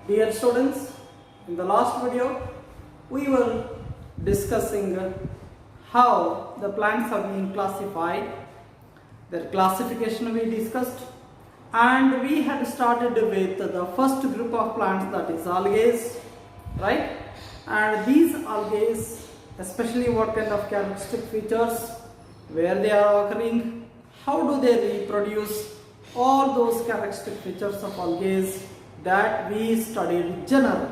Dear students, in the last video we were discussing how the plants have been classified, their classification we discussed, and we had started with the first group of plants, that is algae, right? And these algae, especially what kind of characteristic features, where they are occurring, how do they reproduce, all those characteristic features of algae that we studied generally.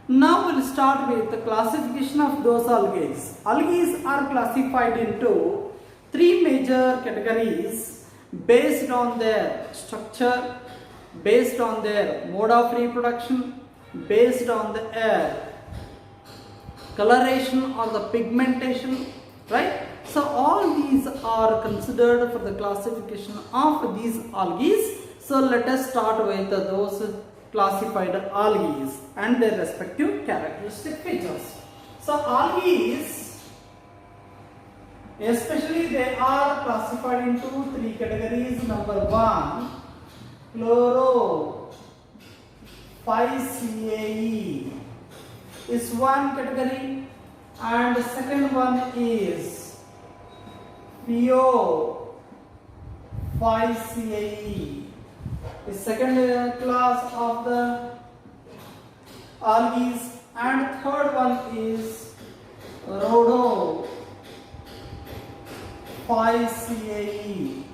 Now we'll start with the classification of those algae. Algae are classified into three major categories based on their structure, based on their mode of reproduction, based on the coloration or the pigmentation, right? So all these are considered for the classification of these algae. So let us start with those classified algae and their respective characteristic features. So algae, especially they are classified into three categories. Number one, Chlorophyceae is one category, and the second one is Phaeophyceae, the second class of the algae, and third one is Rhodophyceae.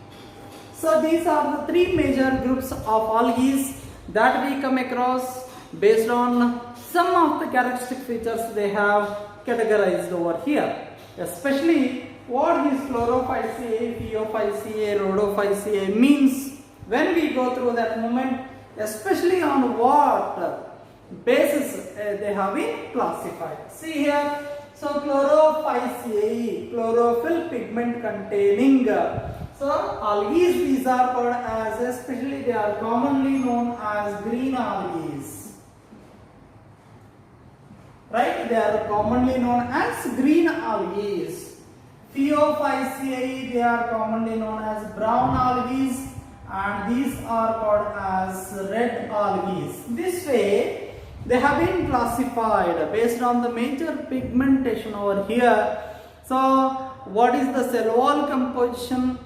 So these are the three major groups of algae that we come across based on some of the characteristic features they have categorized over here. Especially what is Chlorophyceae, Phaeophyceae, Rhodophyceae means, when we go through that moment, especially on what basis they have been classified. See here, so Chlorophyceae, chlorophyll pigment containing. So algae, these are called as, especially they are commonly known as green algae. Right? They are commonly known as green algae. Phaeophyceae, they are commonly known as brown algae, and these are called as red algae. This way they have been classified based on the major pigmentation over here. So what is the cell wall composition,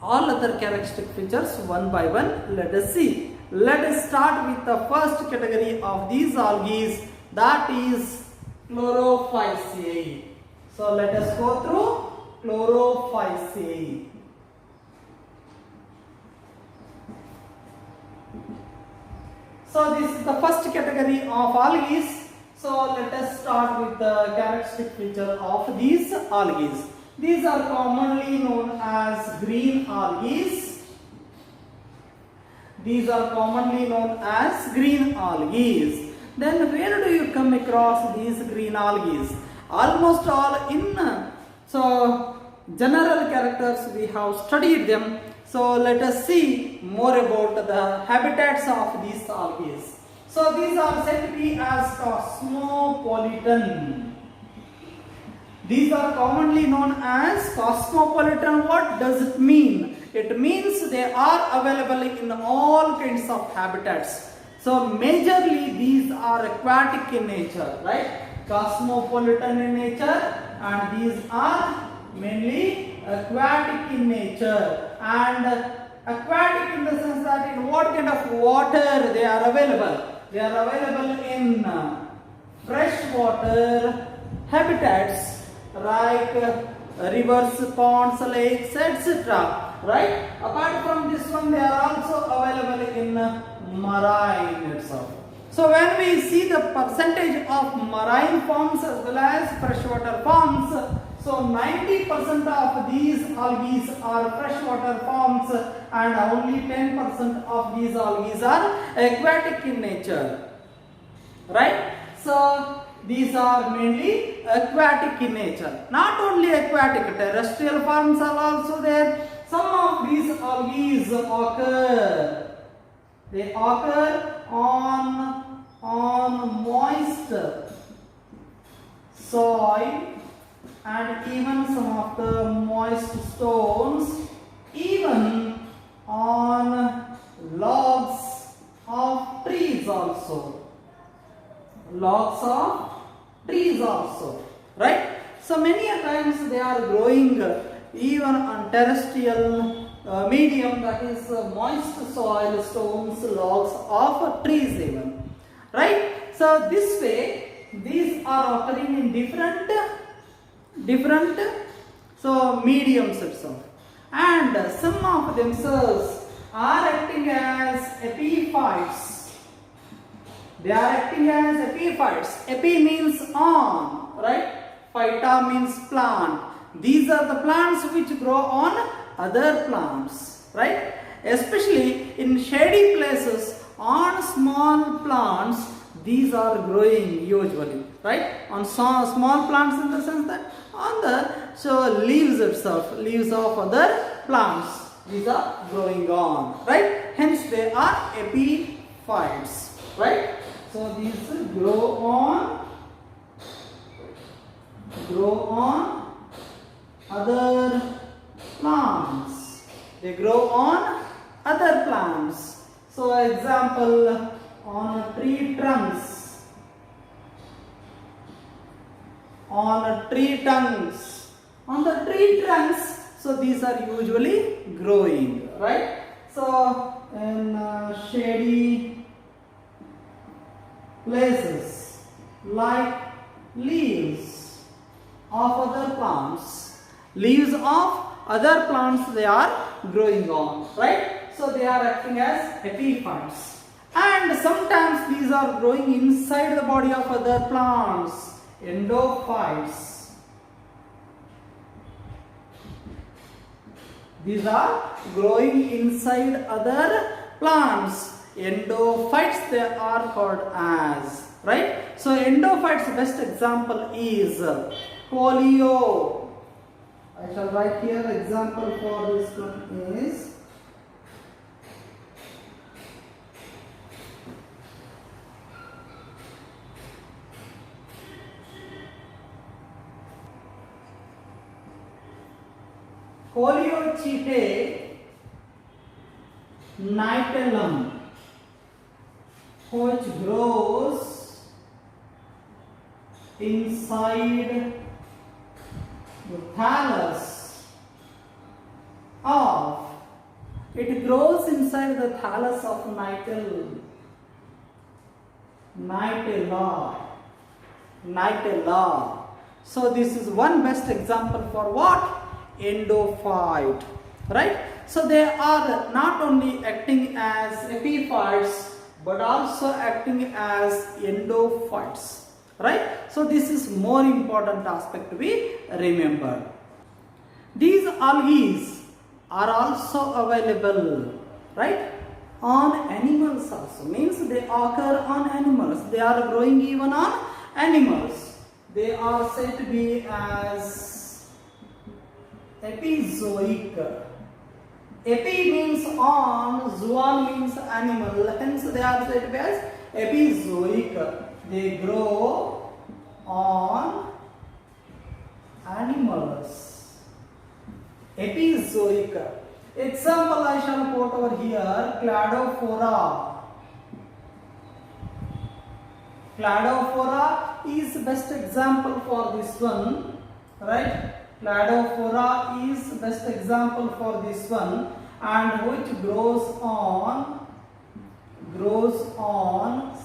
all other characteristic features one by one, let us see. Let us start with the first category of these algae, that is Chlorophyceae. So let us go through Chlorophyceae. So this is the first category of algae. So let us start with the characteristic feature of these algae. These are commonly known as green algae. These are commonly known as green algae. Then where do you come across these green algae? Almost all in general characters we have studied them. So let us see more about the habitats of these algae. So these are said to be as cosmopolitan. These are commonly known as cosmopolitan. What does it mean? It means they are available in all kinds of habitats. So majorly these are aquatic in nature, right? Cosmopolitan in nature, and these are mainly aquatic in nature. And aquatic in the sense that in what kind of water they are available? They are available in freshwater habitats like rivers, ponds, lakes, etc. Right? Apart from this one, they are also available in marine itself. So when we see the percentage of marine forms as well as freshwater forms, so 90% of these algae are freshwater forms, and only 10% of these algae are aquatic in nature. Right? So these are mainly aquatic in nature. Not only aquatic, terrestrial forms are also there. Some of these algae occur. They occur on moist soil, and even some of the moist stones, even on logs of trees also. Logs of trees also, right? So many a times they are growing even on terrestrial medium, that is moist soil, stones, logs of trees even, right? So this way these are occurring in different so mediums itself, and some of themselves are acting as epiphytes. They are acting as epiphytes. Epi means on, right? Phyta means plant. These are the plants which grow on other plants, right? Especially in shady places, on small plants, these are growing usually, right? On small plants, in the sense that on the leaves itself, leaves of other plants, these are growing on, right? Hence they are epiphytes, right? So these grow on other plants. They grow on other plants. So example, on tree trunks. On tree trunks. On the tree trunks, so these are usually growing, right? So in shady places, like leaves of other plants, leaves of other plants, they are growing on, right? So they are acting as epiphytes, and sometimes these are growing inside the body of other plants, endophytes. These are growing inside other plants, endophytes they are called as, right? So endophytes, best example is Coleo. I shall write here example for this one is Coleochaete nitellum, which grows inside the thallus of, it grows inside the thallus of nitella. So this is one best example for what? Endophyte, right? So they are not only acting as epiphytes but also acting as endophytes, right? So this is more important aspect to be remembered. These algae are also available, right, on animals also. Means they occur on animals. They are growing even on animals. They are said to be as epizoic. Epi means on, zoon means animal, hence they are said to be as epizoic. They grow on animals. Epizoic. Example I shall quote over here, Cladophora. Cladophora is best example for this one, right? Cladophora is best example for this one, and which grows on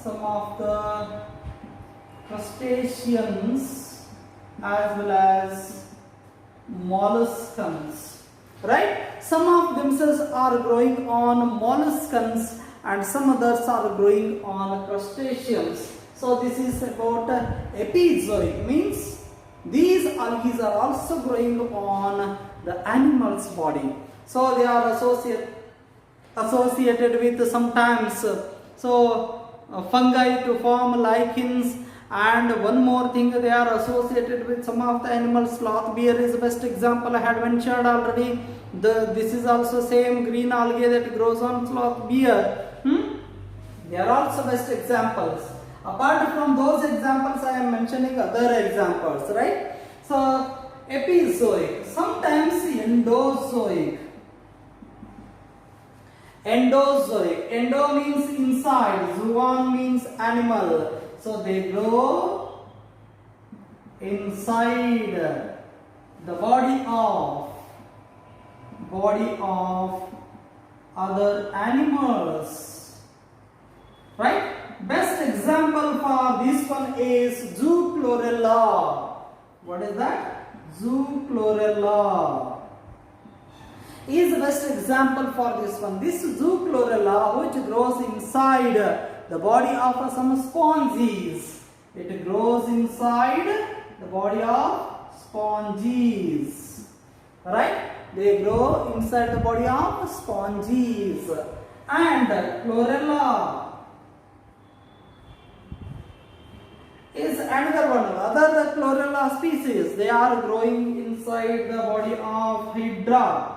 some of the crustaceans as well as molluscans, right? Some of themselves are growing on molluscans and some others are growing on crustaceans. So this is about epizoic, means these algae are also growing on the animal's body. So they are associated with sometimes fungi to form lichens, and one more thing, they are associated with some of the animals. Sloth bear is the best example, I had mentioned already. This is also same green algae that grows on sloth bear. They are also best examples. Apart from those examples, I am mentioning other examples, right? So epizoic, sometimes endozoic. Endozoic. Endo means inside, zoon means animal. So they grow inside the body of other animals. Right? Best example for this one is Zoochlorella. What is that? Zoochlorella is the best example for this one. This Zoochlorella, which grows inside the body of some sponges. It grows inside the body of sponges. Right? They grow inside the body of sponges. And chlorella is another one. Other chlorella species, they are growing inside the body of Hydra.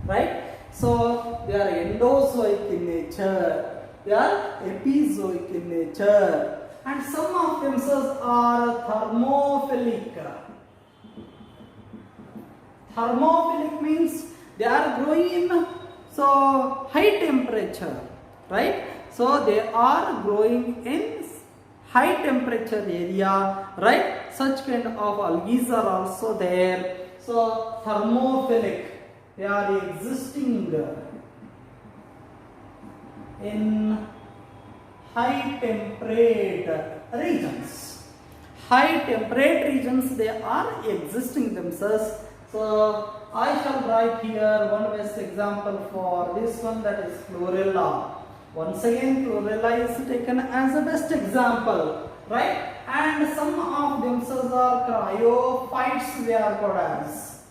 Right? So they are endozoic in nature. They are epizoic in nature. And some of themselves are thermophilic. Thermophilic means they are growing in high temperature. Right? So they are growing in high temperature area. Right? Such kind of algae are also there. So thermophilic, they are existing in high temperate regions. High temperate regions, they are existing themselves. So I shall write here one best example for this one, that is chlorella. Once again, chlorella is taken as a best example, right? And some of themselves are cryophytes, they are called as.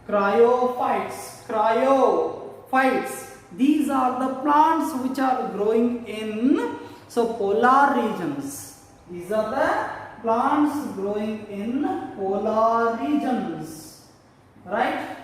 Cryophytes. These are the plants which are growing in polar regions. These are the plants growing in polar regions. Right?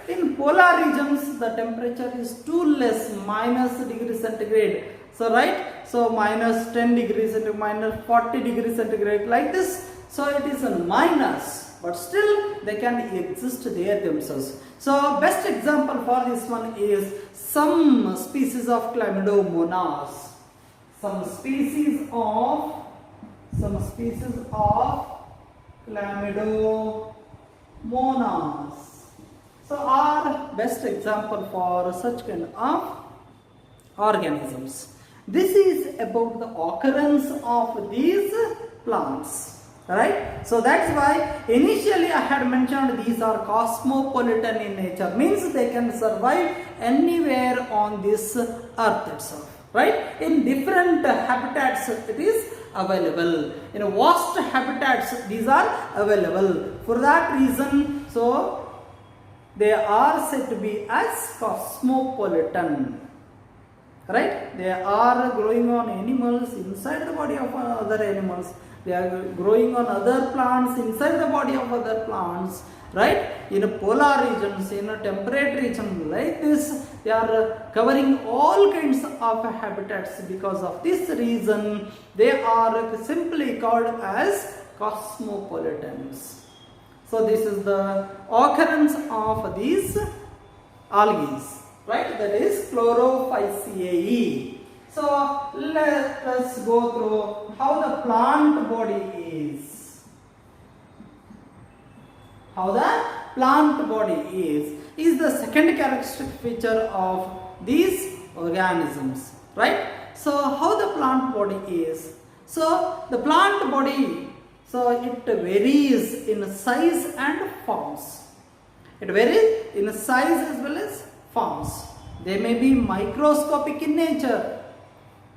In polar regions, the temperature is too less, -degree centigrade. So right? So -10 degrees centigrade, -40 degrees centigrade, like this. So it is a minus, but still they can exist there themselves. So best example for this one is some species of Chlamydomonas. Some species of Chlamydomonas. So are best example for such kind of organisms. This is about the occurrence of these plants. Right? So that's why initially I had mentioned these are cosmopolitan in nature, means they can survive anywhere on this earth itself. Right? In different habitats it is available. In vast habitats these are available. For that reason, so they are said to be as cosmopolitan. Right? They are growing on animals inside the body of other animals. They are growing on other plants inside the body of other plants. Right? In polar regions, in a temperate region like this, they are covering all kinds of habitats. Because of this reason, they are simply called as cosmopolitans. So this is the occurrence of these algae. Right? That is Chlorophyceae. So let us go through how the plant body is. How the plant body is the second characteristic feature of these organisms. Right? So how the plant body is? So the plant body, so it varies in size and forms. It varies in size as well as forms. They may be microscopic in nature.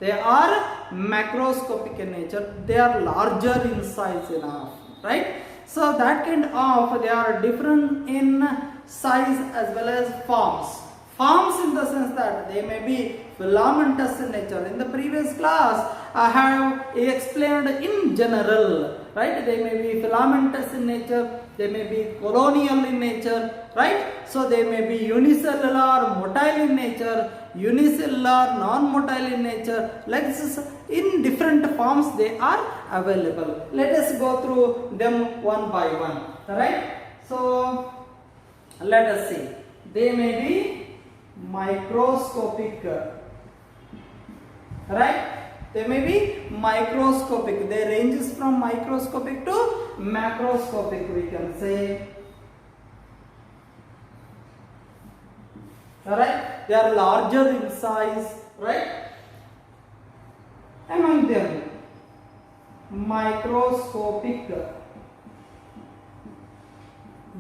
They are macroscopic in nature. They are larger in size enough. Right? So that kind of, they are different in size as well as forms. Forms in the sense that they may be filamentous in nature. In the previous class, I have explained in general. Right? They may be filamentous in nature. They may be colonial in nature. Right? So they may be unicellular, motile in nature, unicellular, non-motile in nature. Like this, in different forms they are available. Let us go through them one by one. Right? So let us see. They may be microscopic, right? They may be microscopic. They ranges from microscopic to macroscopic, we can say. Alright? They are larger in size, right? Among them, microscopic,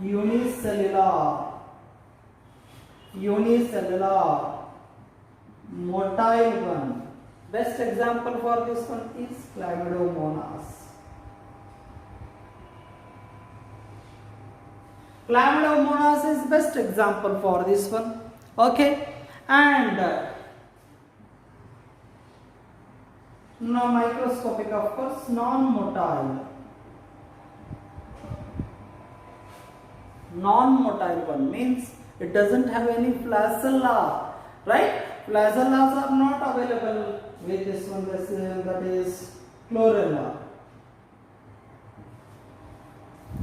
unicellular, motile one. Best example for this one is Chlamydomonas. Chlamydomonas is best example for this one. Okay, and no microscopic, of course, non-motile. Non-motile one means it doesn't have any flagella, right? Flagellas are not available with this one, that is chlorella.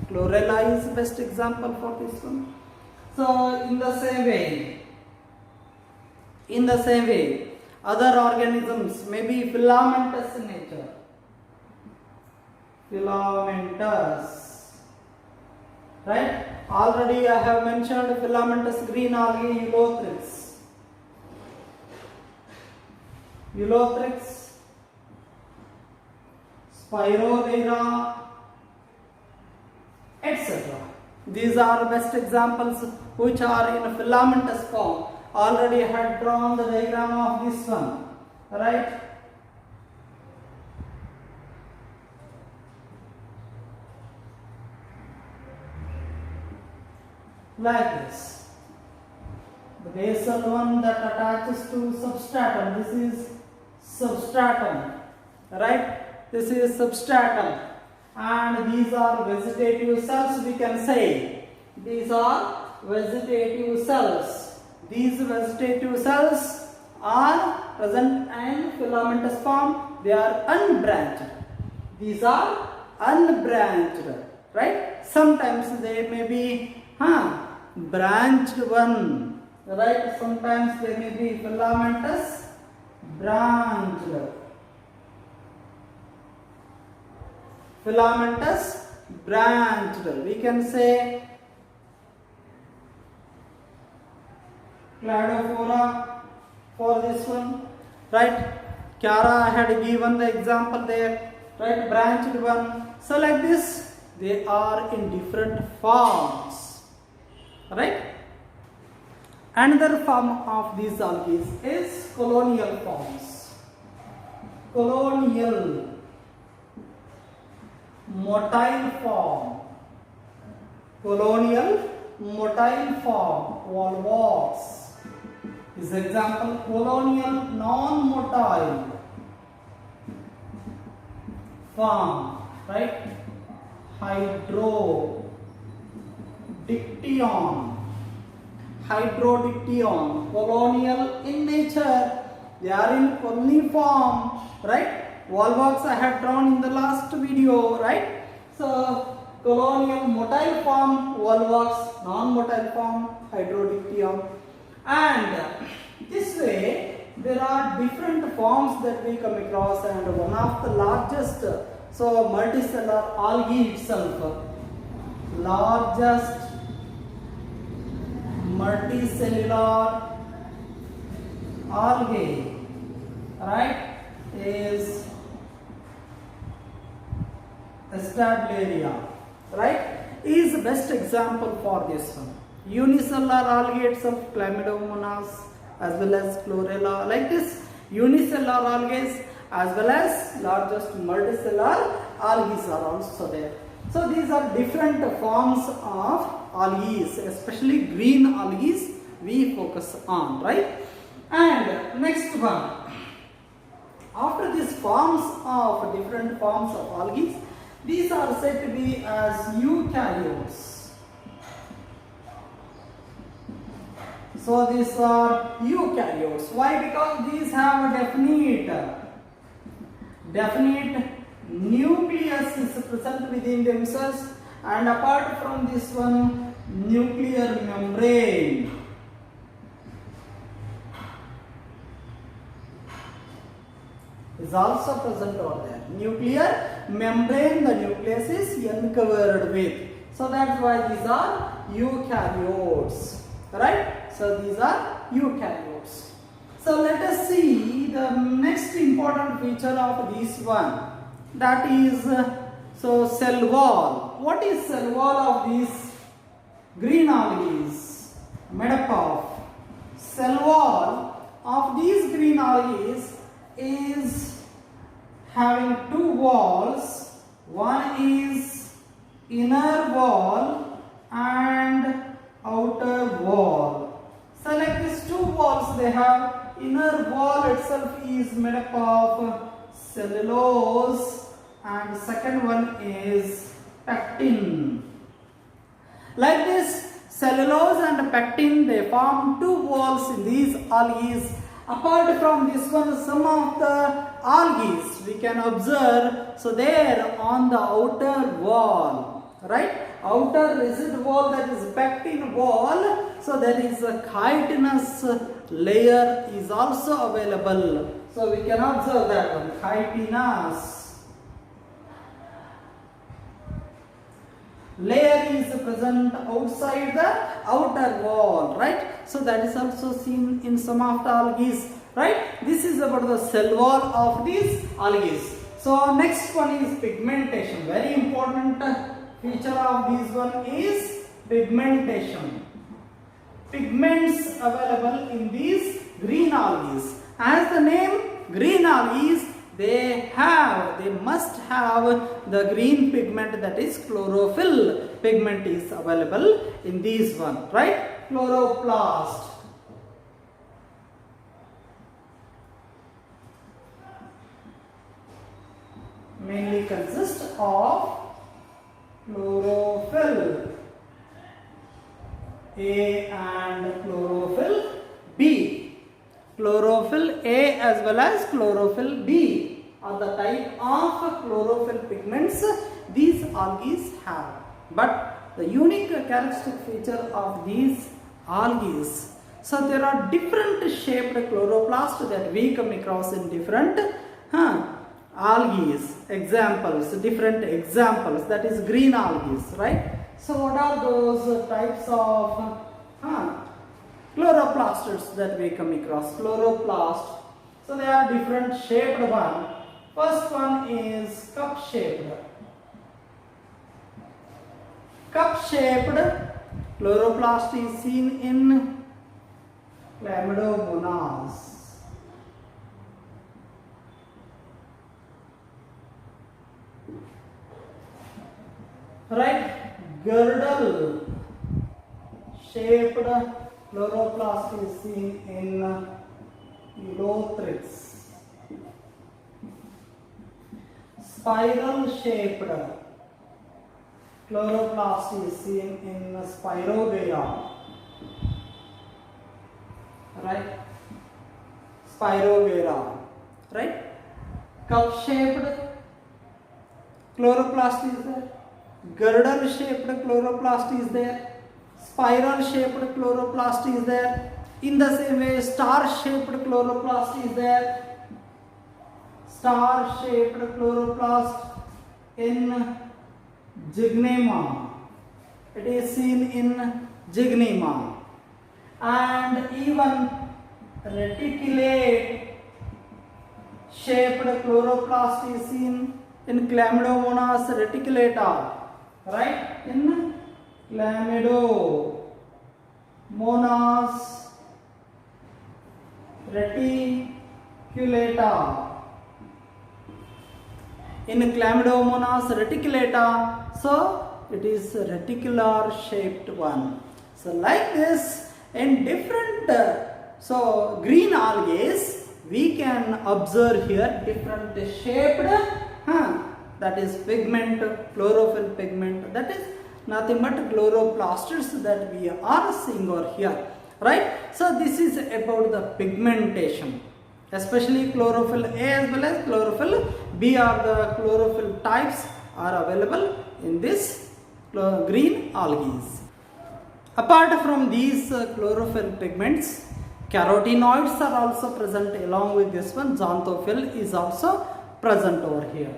Chlorella is the best example for this one. So in the same way, other organisms may be filamentous in nature. Filamentous, right? Already I have mentioned filamentous green algae, Ulothrix, Spirogyra, etc. These are best examples which are in a filamentous form. Already I had drawn the diagram of this one, right? Like this. The basal one that attaches to substratum. This is substratum, right? This is substratum. And these are vegetative cells, we can say. These are vegetative cells. These vegetative cells are present in filamentous form. They are unbranched. These are unbranched, right? Sometimes they may be branched one, right? Sometimes they may be filamentous branched. Filamentous branched. We can say Cladophora for this one, right? Chiara had given the example there, right? Branched one. So like this, they are in different forms, right? Another form of these algae is colonial forms. Colonial, motile form. Colonial, motile form. Volvox is example. Colonial, non-motile form, right? Hydrodiction, colonial in nature. They are in colony form, right? Volvox I had drawn in the last video, right? So colonial motile form, Volvox, non-motile form, Hydrodiction. And this way there are different forms that we come across, and one of the largest, so multicellular algae itself, largest multicellular algae, right, is Stableria, right, is the best example for this one. Unicellular algae itself, Chlamydomonas, as well as Chlorella, like this, unicellular algae as well as largest multicellular algae are also there. So these are different forms of algae, especially green algae we focus on, right? And next one, after these forms of different forms of algae, these are said to be as eukaryotes. So these are eukaryotes. Why? Because these have a definite nucleus is present within themselves, and apart from this one, nuclear membrane. is also present over there. Nuclear membrane, the nucleus is uncovered with. So that's why these are eukaryotes, right? So these are eukaryotes. So let us see the next important feature of this one. That is, cell wall. What is cell wall of these green algae? Made up of cell wall of these green algae is having two walls. One is inner wall and outer wall. So like these two walls they have, inner wall itself is made up of cellulose and second one is pectin. Like this, cellulose and pectin, they form two walls in these algae. Apart from this one, some of the algae we can observe, so there on the outer wall, right? Outer resid wall, that is pectin wall, so there is a chitinous layer is also available. So we can observe that one, chitinous layer is present outside the outer wall, right? So that is also seen in some of the algae, right? This is about the cell wall of these algae. So next one is pigmentation. Very important feature of this one is pigmentation. Pigments available in these green algae. As the name green algae, they must have the green pigment, that is chlorophyll pigment is available in these one, right? Chloroplast. Mainly consists of chlorophyll A and chlorophyll B. Chlorophyll A as well as chlorophyll B are the type of chlorophyll pigments these algae have. But the unique characteristic feature of these algae, so there are different shaped chloroplasts that we come across in different algae. Examples, different examples, that is green algae, right? So what are those types of chloroplasts that we come across? Chloroplast. So they are different shaped one. First one is cup shaped. Cup shaped chloroplast is seen in Chlamydomonas. Right? Girdle shaped chloroplast is seen in Elothrix. Spiral shaped chloroplast is seen in Spirogyra. Right? Spirogyra. Right? Cup shaped chloroplast is there. Girdle shaped chloroplast is there. Spiral shaped chloroplast is there. In the same way, star shaped chloroplast is there. Star shaped chloroplast in Zygnema. It is seen in Zygnema. And even reticulate shaped chloroplast is seen in Chlamydomonas reticulata. Right? In Chlamydomonas reticulata. In Chlamydomonas reticulata, so it is a reticular shaped one. So like this, in different green algae, we can observe here different shaped that is pigment, chlorophyll pigment, that is nothing but chloroplasts that we are seeing over here, right? So this is about the pigmentation, especially chlorophyll A as well as chlorophyll B are the chlorophyll types are available in this green algae. Apart from these chlorophyll pigments, Carotenoids are also present along with this one. Xanthophyll is also present over here.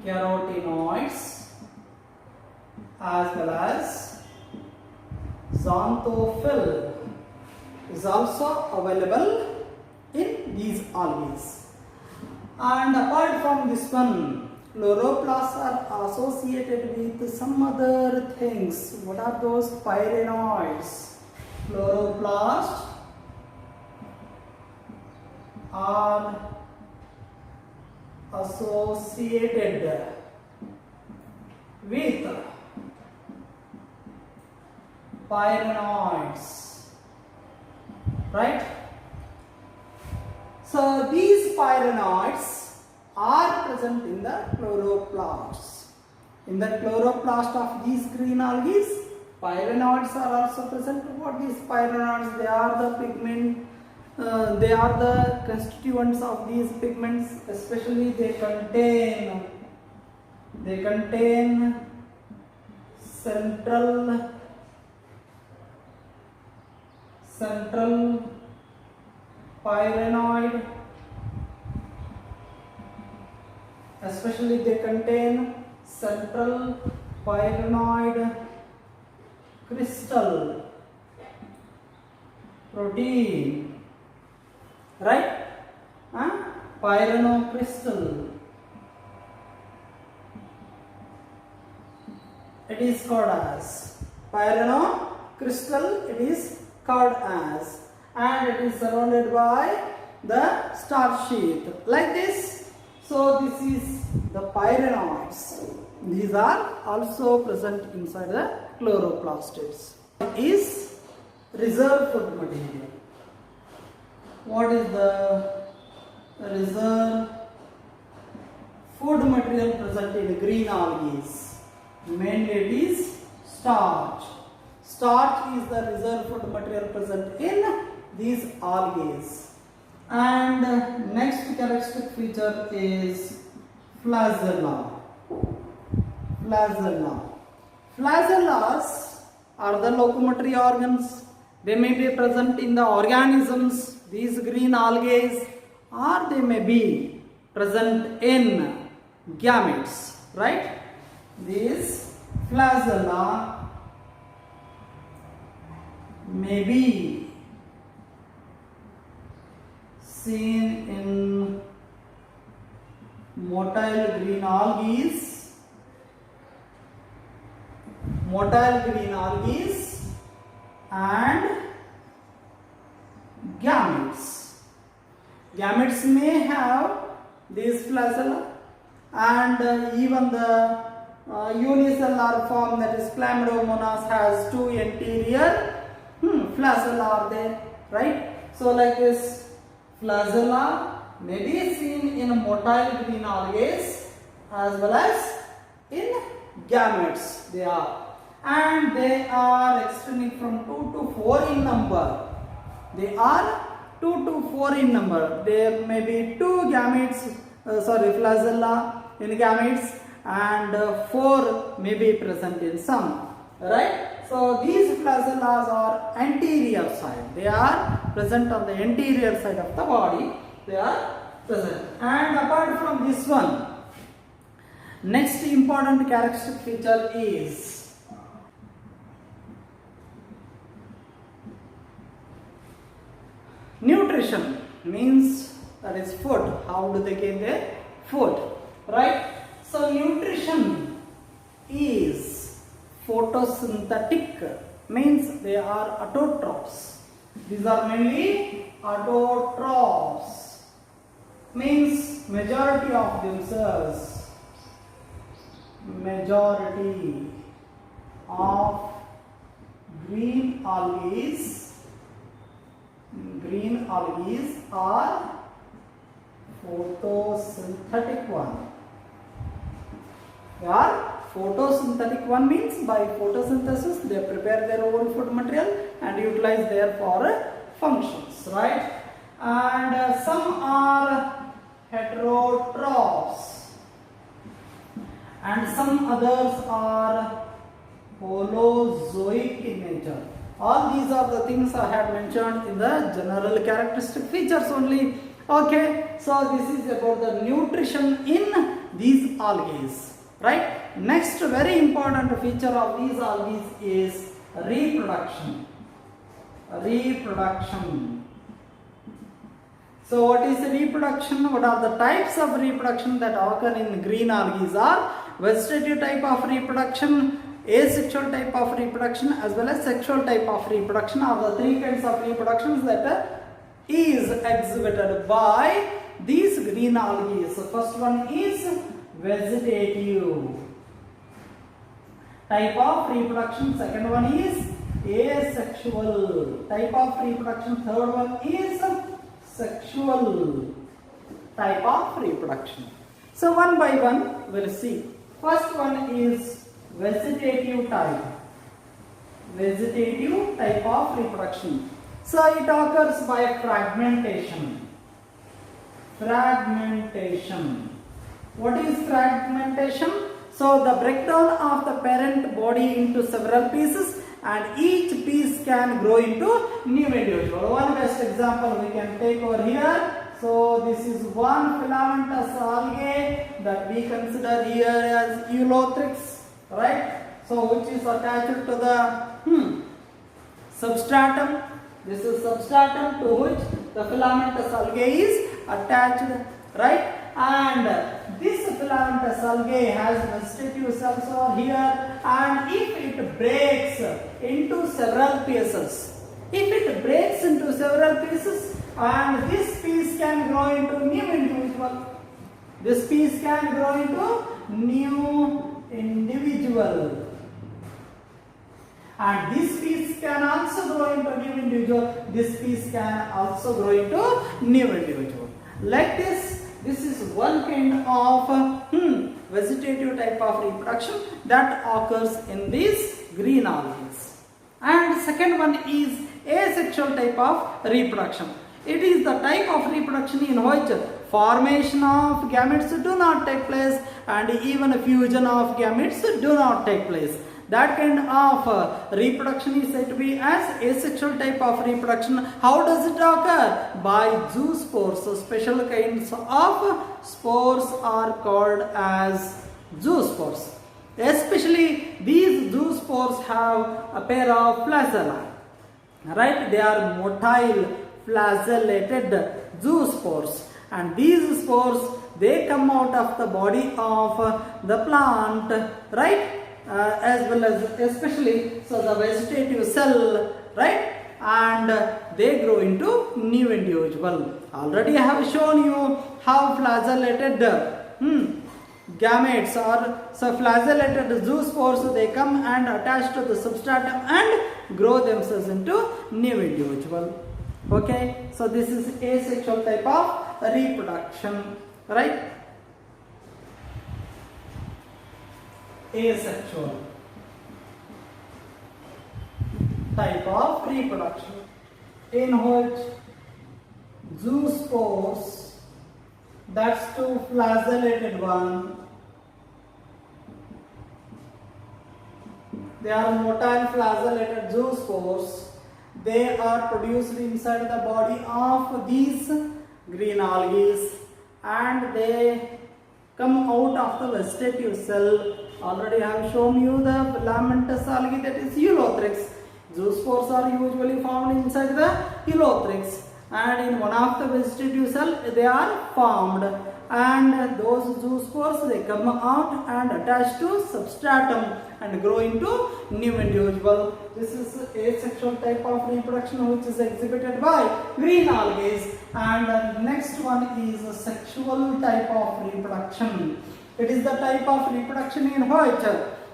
Carotenoids as well as xanthophyll is also available in these algae. And apart from this one, chloroplasts are associated with some other things. What are those? Pyrenoids. Chloroplasts are associated with pyrenoids, right? So these pyrenoids are present in the chloroplasts. In the chloroplast of these green algae, pyrenoids are also present. What these pyrenoids? They are the pigment. They are the constituents of these pigments. Especially they contain central pyrenoid. Especially they contain central pyrenoid crystal protein, right? Pyrenocrystal. It is called as pyrenocrystal. It is called as, and it is surrounded by the starch sheath like this. So this is the pyrenoids. These are also present inside the chloroplasts. It is reserve food material. What is the reserve food material present in green algae? Mainly it is starch. Starch is the reserve food material present in these algae. And next characteristic feature is flagella. Flagellas are the locomotory organs. They may be present in the organisms, these green algae, or they may be present in gametes, right? These flagella may be seen in motile green algae, and gametes. Gametes may have these flagella, and even the unicellular form, that is Chlamydomonas, has two anterior flagella are there, right? So like this, flagella may be seen in motile green algae as well as in gametes. They are, and they are extending from 2 to 4 in number. They are 2 to 4 in number. There may be 2 gametes, flagella in gametes, and 4 may be present in some, right? So these flagellas are anterior side. They are present on the anterior side of the body. They are present. And apart from this one, next important characteristic feature is nutrition. Means that is food. How do they get their food, right? So nutrition is photosynthetic, means they are autotrophs. These are mainly autotrophs, means majority of themselves, majority of green algae are photosynthetic one. They are photosynthetic one, means by photosynthesis they prepare their own food material and utilize their for functions, right? And some are heterotrophs and some others are holozoic in nature. All these are the things I had mentioned in the general characteristic features only. Okay, so this is about the nutrition in these algae, right? Next very important feature of these algae is reproduction. Reproduction. So what is reproduction? What are the types of reproduction that occur in green algae are vegetative type of reproduction, asexual type of reproduction, as well as sexual type of reproduction are the three kinds of reproductions that is exhibited by these green algae. So first one is vegetative type of reproduction, second one is asexual type of reproduction, third one is sexual type of reproduction. So one by one we'll see. First one is vegetative type. Vegetative type of reproduction. So it occurs by fragmentation. Fragmentation. What is fragmentation? So the breakdown of the parent body into several pieces, and each piece can grow into new individual. One best example we can take over here. So this is one filamentous algae that we consider here as Eulothrix, right? So which is attached to the substratum. This is substratum to which the filamentous algae is attached, right? And this filamentous algae has vegetative cells over here, and if it breaks into several pieces, and this piece can grow into new individual. This piece can grow into new individual. And this piece can also grow into new individual. This piece can also grow into new individual. Like this is one kind of vegetative type of reproduction that occurs in these green algae. And second one is asexual type of reproduction. It is the type of reproduction in which formation of gametes do not take place and even fusion of gametes do not take place. That kind of reproduction is said to be as asexual type of reproduction. How does it occur? By zoospores. So special kinds of spores are called as zoospores. Especially these zoospores have a pair of flagella. Right? They are motile flagellated zoospores. And these spores, they come out of the body of the plant, right? As well as especially so the vegetative cell, right? And they grow into new individual. Already I have shown you how flagellated gametes or so flagellated zoospores, they come and attach to the substratum and grow themselves into new individual. Okay, so this is asexual type of reproduction, right? Asexual type of reproduction in which zoospores, that's two flagellated one, they are motile flagellated zoospores. They are produced inside the body of these green algae and they come out of the vegetative cell. Already I have shown you the filamentous algae, that is Eulothrix. Zoospores are usually found inside the Eulothrix, and in one of the vegetative cell they are formed, and those zoospores, they come out and attach to substratum and grow into new individual. This is asexual type of reproduction which is exhibited by green algae. And the next one is a sexual type of reproduction. It is the type of reproduction in which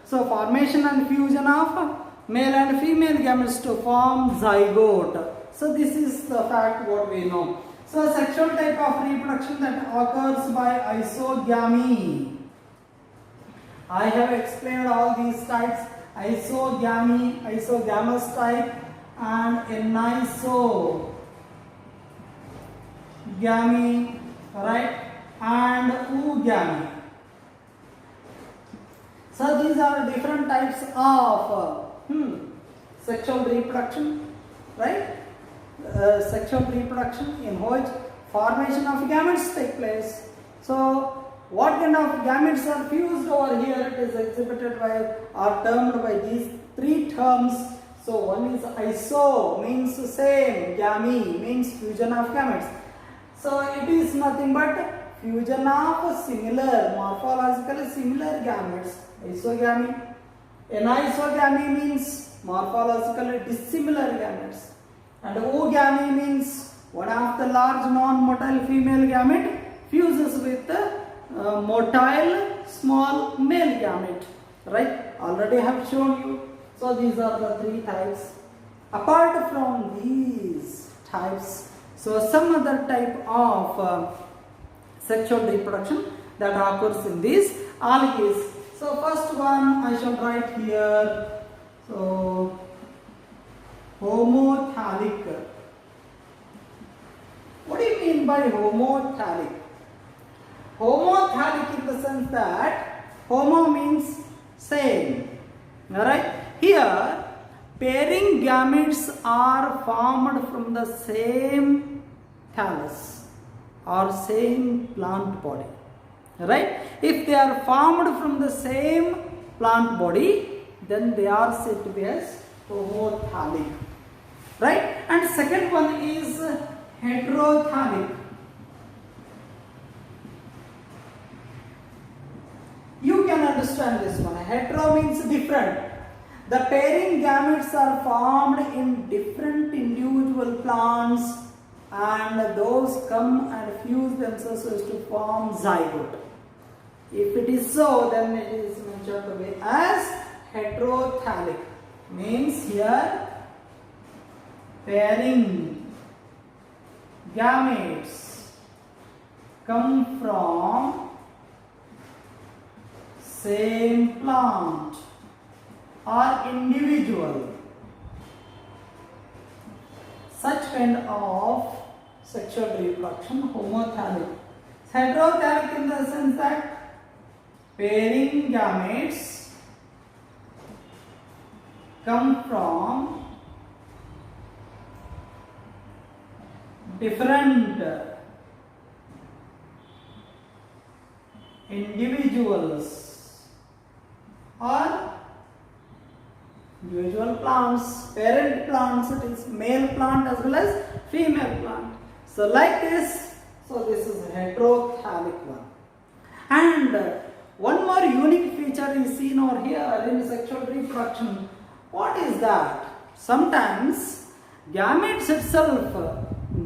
so formation and fusion of male and female gametes to form zygote. So this is the fact what we know. So a sexual type of reproduction that occurs by isogamy. I have explained all these types: isogamy, isogamous type, and anisogamy, right, and oogamy. So these are different types of sexual reproduction, right? Sexual reproduction in which formation of gametes take place. So what kind of gametes are fused over here? It is exhibited by or termed by these three terms. So one is iso, means same, gamy means fusion of gametes. So it is nothing but fusion of similar, morphologically similar gametes, isogamy. Anisogamy means morphologically dissimilar gametes. And oogamy means one of the large non-motile female gamete fuses with the motile small male gamete, right? Already I have shown you. So these are the three types. Apart from these types, so some other type of sexual reproduction that occurs in these algae. So first one I shall write here. So homothalic. What do you mean by homothalic? Homothalic in the sense that homo means same. Alright? Here pairing gametes are formed from the same thallus or same plant body. Right? If they are formed from the same plant body, then they are said to be as homothalic. Right? And second one is heterothalic. You can understand this one. Hetero means different. The pairing gametes are formed in different individual plants, and those come and fuse themselves to form zygote. If it is so, then it is mentioned to be as heterothalic. Means here pairing gametes come from same plant or individual. Such kind of sexual reproduction, homothalic. Heterothalic in the sense that pairing gametes come from different individuals or individual plants, parent plants, it is male plant as well as female plant. So like this, so this is heterothalic one. And one more unique feature is seen over here in sexual reproduction. What is that? Sometimes gametes itself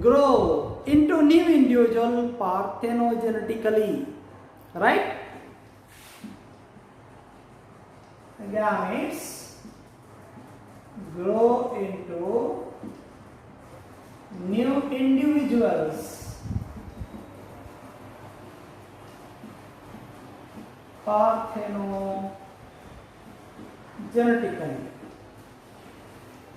grow into new individual parthenogenetically, right? Gametes grow into new individuals parthenogenetically.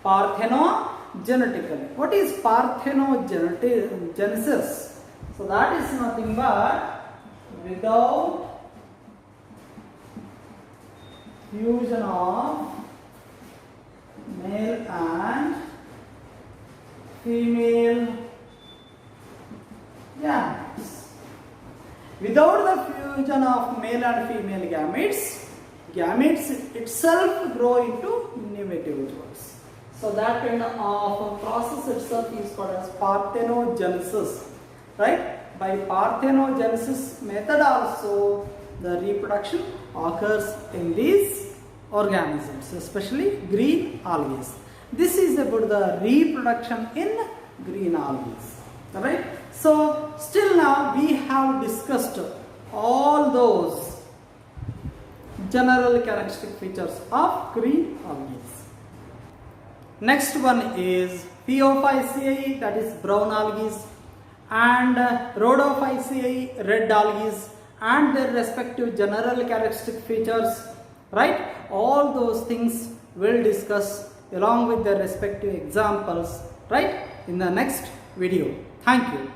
Parthenogenetically. What is parthenogenesis? So that is nothing but without fusion of male and female gametes. Without the fusion of male and female gametes, gametes itself grow into new individuals. So that kind of process itself is called as parthenogenesis, right? By parthenogenesis method also the reproduction occurs in these organisms, especially green algae. This is about the reproduction in green algae, right? So still now we have discussed all those general characteristic features of green algae. Next one is Phaeophyceae, that is brown algae, and Rhodophyceae, red algae, and their respective general characteristic features, right? All those things we'll discuss along with their respective examples, right, in the next video. Thank you.